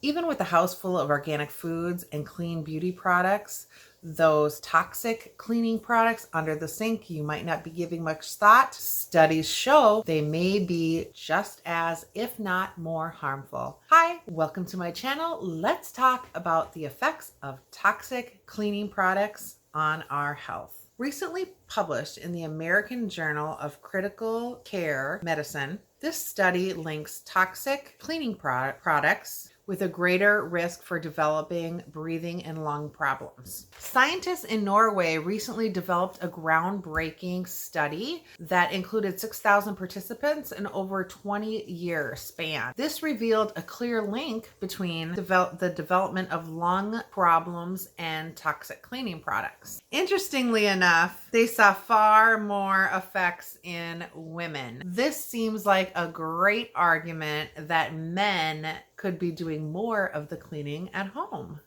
Even with a house full of organic foods and clean beauty products, those toxic cleaning products under the sink you might not be giving much thought. Studies show they may be just as, if not more, harmful. Hi, welcome to my channel. Let's talk about the effects of toxic cleaning products on our health. Recently published in the American Journal of Critical Care Medicine, this study links toxic cleaning products with a greater risk for developing breathing and lung problems. Scientists in Norway recently developed a groundbreaking study that included 6,000 participants in over 20-year span. This revealed a clear link between the development of lung problems and toxic cleaning products. Interestingly enough, they saw far more effects in women. This seems like a great argument that men could be doing more of the cleaning at home.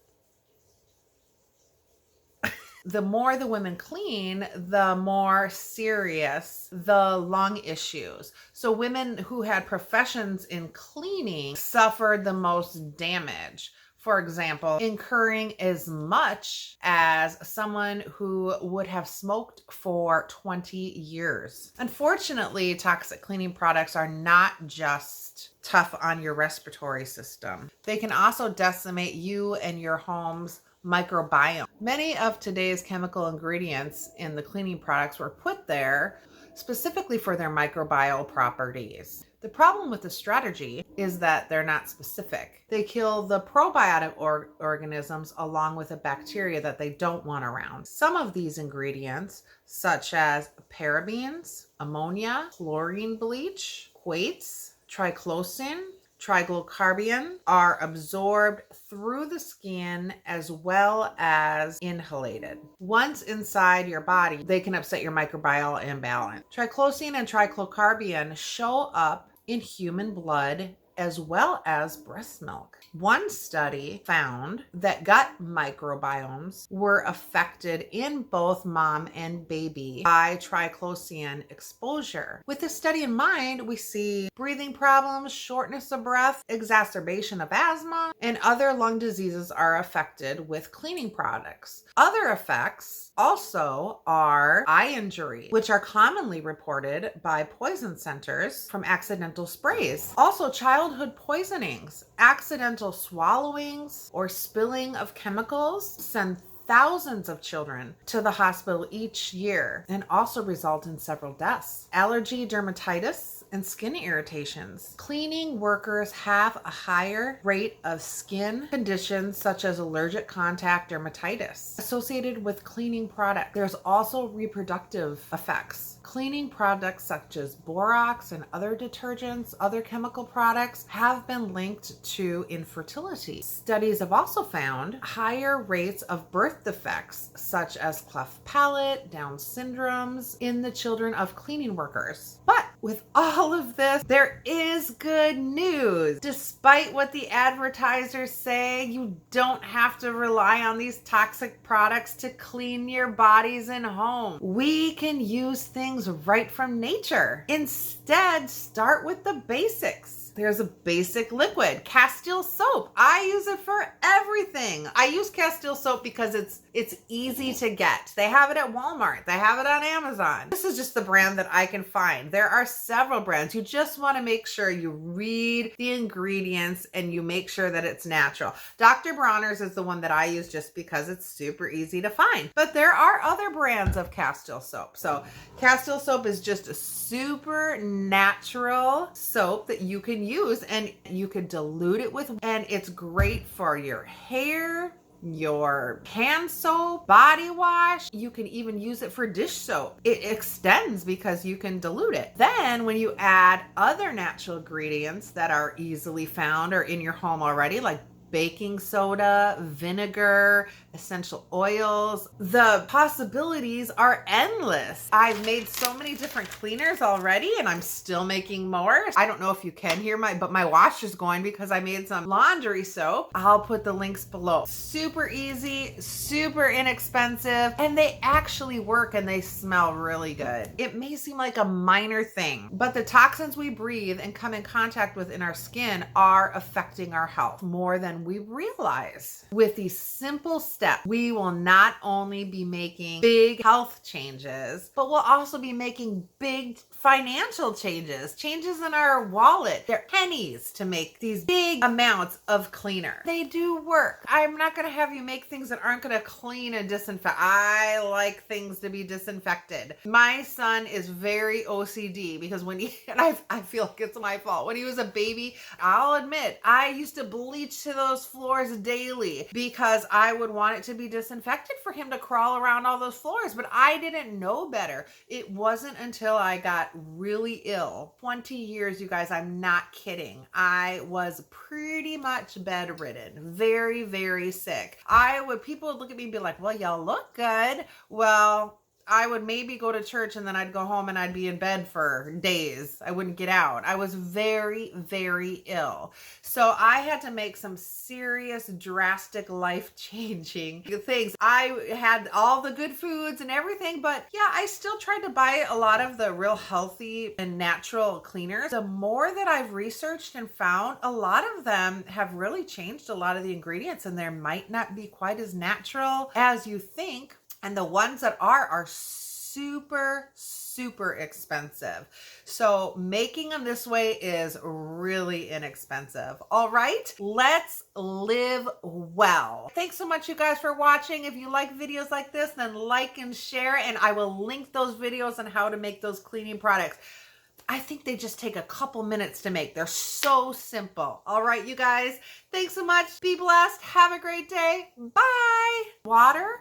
The more the women clean, the more serious the lung issues. So women who had professions in cleaning suffered the most damage. For example, incurring as much as someone who would have smoked for 20 years. Unfortunately, toxic cleaning products are not just tough on your respiratory system. They can also decimate you and your home's microbiome. Many of today's chemical ingredients in the cleaning products were put there specifically for their microbial properties. The problem with the strategy is that they're not specific. They kill the probiotic organisms along with the bacteria that they don't want around. Some of these ingredients, such as parabens, ammonia, chlorine bleach, quates, triclosan, triglycarbon, are absorbed through the skin as well as inhalated. Once inside your body, they can upset your microbial imbalance. Triclosan and triglycarbon show up in human blood as well as breast milk. One study found that gut microbiomes were affected in both mom and baby by triclosan exposure. With this study in mind, we see breathing problems, shortness of breath, exacerbation of asthma, and other lung diseases are affected with cleaning products. Other effects also are eye injury, which are commonly reported by poison centers from accidental sprays. Also, childhood poisonings, accidental swallowings, or spilling of chemicals send thousands of children to the hospital each year and also result in several deaths. Allergy, dermatitis, and skin irritations. Cleaning workers have a higher rate of skin conditions such as allergic contact dermatitis associated with cleaning products. There's also reproductive effects. Cleaning products such as borax and other detergents, other chemical products have been linked to infertility. Studies have also found higher rates of birth defects such as cleft palate, Down syndromes in the children of cleaning workers. But with all of this, there is good news. Despite what the advertisers say, you don't have to rely on these toxic products to clean your bodies and home. We can use things right from nature. Instead, start with the basics. There's a basic liquid, castile soap. I use it for everything. I use castile soap because it's easy to get. They have it at Walmart. They have it on Amazon. This is just the brand that I can find. There are several brands. You just want to make sure you read the ingredients and you make sure that it's natural. Dr. Bronner's is the one that I use just because it's super easy to find. But there are other brands of castile soap. So castile soap is just a super natural soap that you can use, and you could dilute it with, and it's great for your hair, your hand soap, body wash. You can even use it for dish soap. It extends because you can dilute it. Then when you add other natural ingredients that are easily found or in your home already, like baking soda, vinegar, essential oils. The possibilities are endless. I've made so many different cleaners already and I'm still making more. I don't know if you can hear but my wash is going because I made some laundry soap. I'll put the links below. Super easy, super inexpensive, and they actually work and they smell really good. It may seem like a minor thing, but the toxins we breathe and come in contact with in our skin are affecting our health. More than we realize with these simple steps, we will not only be making big health changes, but we'll also be making big financial changes in our wallet. They're pennies to make these big amounts of cleaner. They do work. I'm not going to have you make things that aren't going to clean and disinfect. I like things to be disinfected. My son is very OCD because when and I feel like it's my fault. When he was a baby, I'll admit, I used to bleach to those floors daily because I would want it to be disinfected for him to crawl around all those floors, but I didn't know better. It wasn't until I got really ill, 20 years, you guys, I'm not kidding. I was pretty much bedridden, very, very sick. People would look at me and be like, well, y'all look good. Well, I would maybe go to church and then I'd go home and I'd be in bed for days. I wouldn't get out. I was very, very ill. So I had to make some serious, drastic, life-changing things. I had all the good foods and everything, but yeah, I still tried to buy a lot of the real healthy and natural cleaners. The more that I've researched and found, a lot of them have really changed a lot of the ingredients, and they might not be quite as natural as you think. And the ones that are super, super expensive. So making them this way is really inexpensive. All right, let's live well. Thanks so much, you guys, for watching. If you like videos like this, then like and share, and I will link those videos on how to make those cleaning products. I think they just take a couple minutes to make. They're so simple. All right, you guys, thanks so much. Be blessed. Have a great day. Bye. Water.